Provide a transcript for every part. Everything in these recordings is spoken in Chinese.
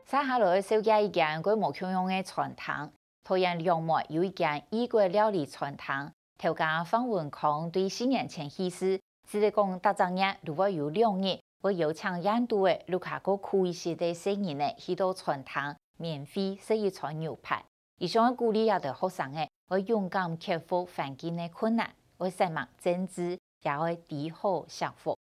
接下來小姐一間規模強用嘅餐廳，桃園兩末有一間異國料理餐廳，頭家方文康對4年前去世，只係講大正日如果有2日，會邀請印度嘅盧卡哥酷一些的生意呢，去到餐廳免費食一餐牛排。以上鼓勵下的學生嘅，會勇敢克服環境嘅困難，會善忘政治，也會抵好幸福。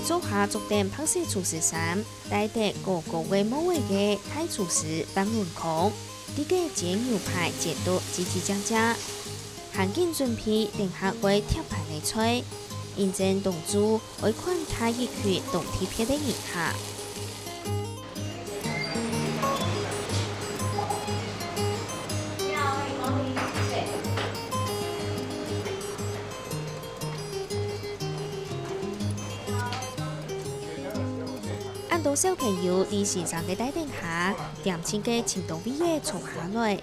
做下逐店拍攝廚師衫，帶得個為某位嘅大廚師范文康，呢個煎牛排煎到嘰嘰喳喳，行緊準備定下會貼牌嚟吹，認真動作會看他一曲動貼片的影下。到小朋友喺時尚嘅帶領下，點錢嘅前度啲嘢坐下來，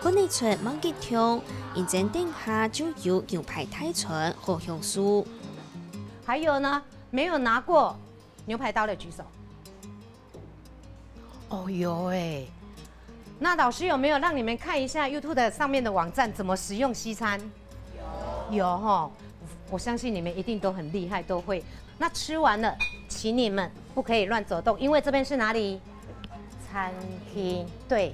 佢哋出猛激跳，認真定下就有牛排太純和香酥。還有呢，沒有拿過牛排刀的舉手。哦，有哎。那老師有沒有讓你們看一下 YouTube 的上面的網站怎麼使用西餐？有哈，我相信你們一定都很厲害，都會。那吃完了，請你們不可以亂走動，因為這邊是哪裡？餐廳。對。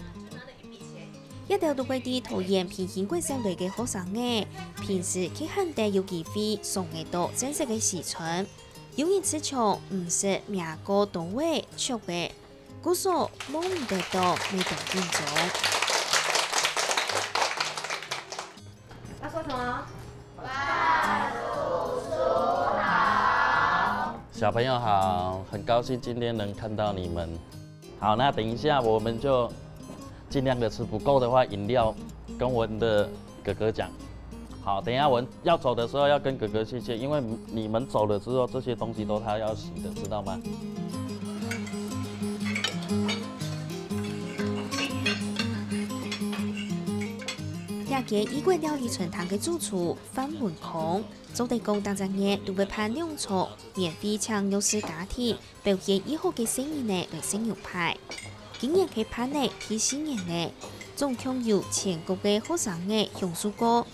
一條都會啲討厭偏見貴相對嘅學生嘅，平時佢肯定有機會送嚟到正式嘅時場，有人吃場唔食名個到位出嘅，故所摸唔得到未到見咗。他說什麼？小朋友好，很高興今天能看到你們。好，那等一下我們就盡量的吃，不夠的話飲料跟我們的哥哥講。好，等一下我們要走的時候要跟哥哥謝謝，因為你們走了之後這些東西都他要洗的，知道嗎？一個異國料理餐廳嘅主廚范文康，做地工當陣嘢都會派2桌免費請幼師家庭表現以後嘅生意呢嚟食牛排。今年佢派呢第4年呢，總共有全國嘅學生嘅享受過。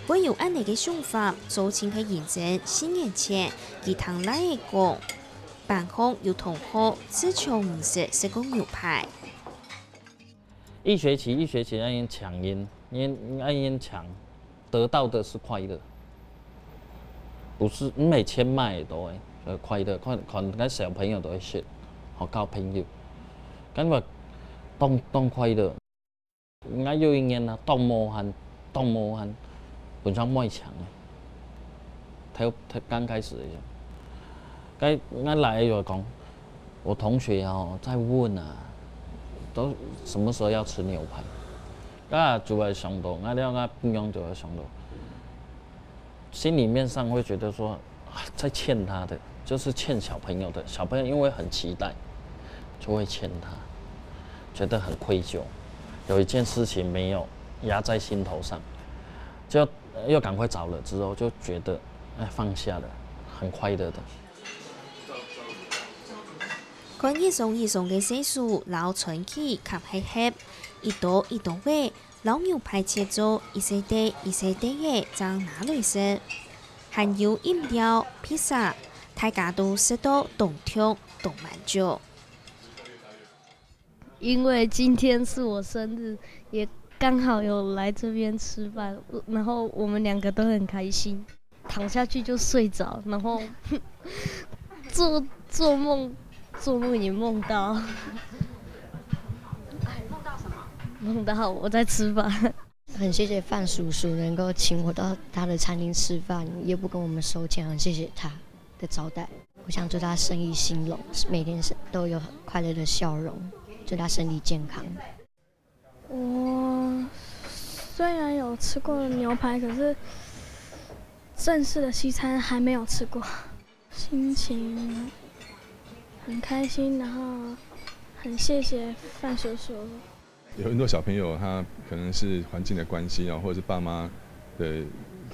會有安尼嘅想法，做請佢認真4年前佢堂來嘅講，辦學有同學只從唔食過牛排。一學期那樣搶贏，那樣搶，得到的是快樂，不是每天買都係快樂，看啲小朋友都會食，學交朋友，咁話當快樂，我有一年啊，當無限，本身唔係搶嘅，他剛開始嘅時候，我來就講，我同學哦在問啊。都什麼時候要吃牛排？就會想到，平常就會想到，心裡面上會覺得說，在欠他的，就是欠小朋友的。小朋友因為很期待，就會欠他，覺得很愧疚。有一件事情沒有壓在心頭上，就又趕快找了之後，就覺得放下了，很快樂的。看一送嘅細數，老春期及黑黑，一道位，老牛排切做一些地嘅，將拿來食。還有飲料、披薩，大家都食到動聽動滿足。因為今天是我生日，也剛好有來這邊吃飯，然後我們2個都很開心，躺下去就睡着，然後做夢也夢到，夢到什麼？夢到我在吃飯。很謝謝范叔叔能夠請我到他的餐廳吃飯，也不跟我們收錢，很謝謝他的招待。我想祝他生意興隆，每天都有快樂的笑容，祝他身體健康。我雖然有吃過牛排，可是正式的西餐還沒有吃過，心情很開心，然後很謝謝范叔叔有很多小朋友他可能是环境的关系啊，或者是爸妈的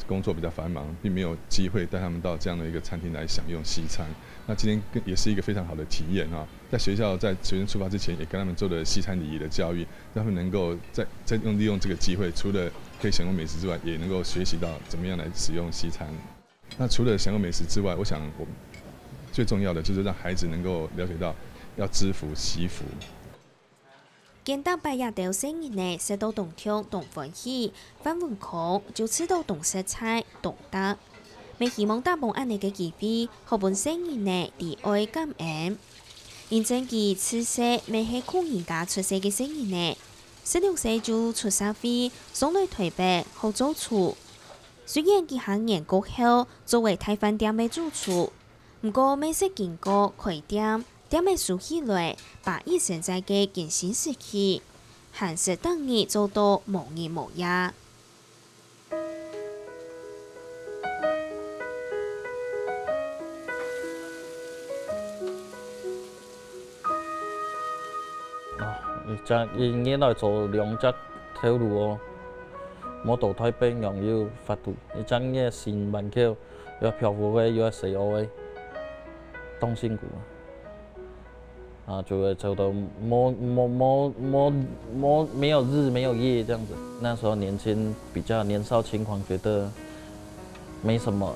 工作比较繁忙，并没有机会带他们到这样的一个餐厅来享用西餐。那今天也是一个非常好的体验啊！在学校在学生出发之前，也跟他们做了西餐礼仪的教育，让他们能够利用这个机会，除了可以享用美食之外，也能够学习到怎么样来使用西餐。那除了享用美食之外，我想我们最重要的就是让孩子能够了解到要知福惜福。见到8日到生日呢，食到同腔同欢喜，范文康就吃到同色彩同德。未希望大帮安尼嘅机会，好本生日呢，伫愛感恩。認真佢此世未係窮人家出世嘅生日呢，16歲就出社會，上來台北好做廚。雖然佢行年過後作為台飯店嘅主廚，不過美食經過開店，店嘅數起來，把以現在嘅健身時期，閒時等日做到無日無夜。應來做兩隻條路哦，我到台北又要發圖，一張嘢新門口要漂浮嘅，要死我嘅，當辛苦啊！就會走到沒有日沒有夜這樣子。那時候年輕比較年少輕狂，覺得沒什麼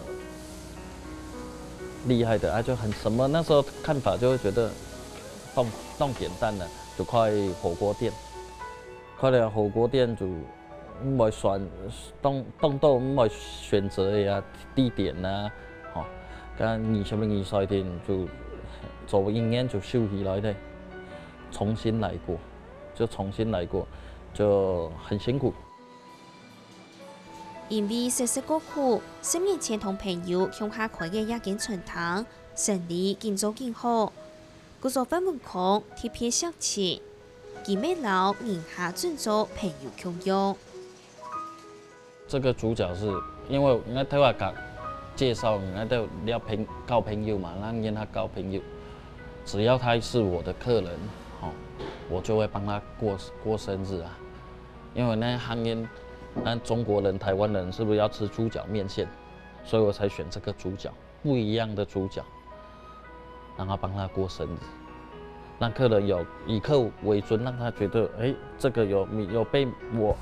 厲害的，就很什麼。那時候看法就會覺得動簡單了。就開火鍋店，開了火鍋店就唔會動到唔會選擇呀地點啊，嗬，咁20歲就做一年就收起來的，重新來過，就很辛苦。因為實過苦，10年前同朋友向下開嘅一間餐廳，生意建做更好。故作范文康貼片小吃，佢每老人下轉做朋友共用。這個主角是因為我都話講介紹，我都要交朋友嘛，讓他交朋友。只要他是我的客人，我就會幫他過生日啊。因為那行業，那中國人、台灣人是不是要吃豬腳麵線？所以我才選這個主角，不一樣的主角。然後幫他過生日，讓客人以客為尊，讓他覺得，這個有被我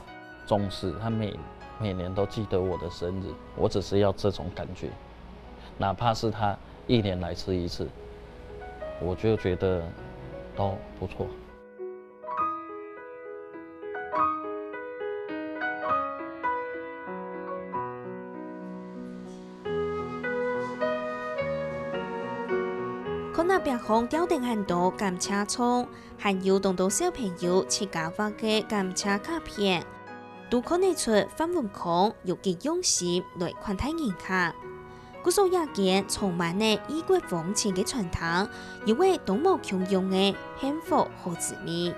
重視，他每年都記得我的生日。我只是要這種感覺，哪怕是他1年來吃一次，我就覺得都不錯。可那邊行雕定很多感謝窗，還有當到小朋友自家畫嘅感謝卡片，都看得出范文康有幾用心來款待人客。嗰所一間充滿嘅異國風情嘅餐廳，因為都冇共用嘅幸福好滋味。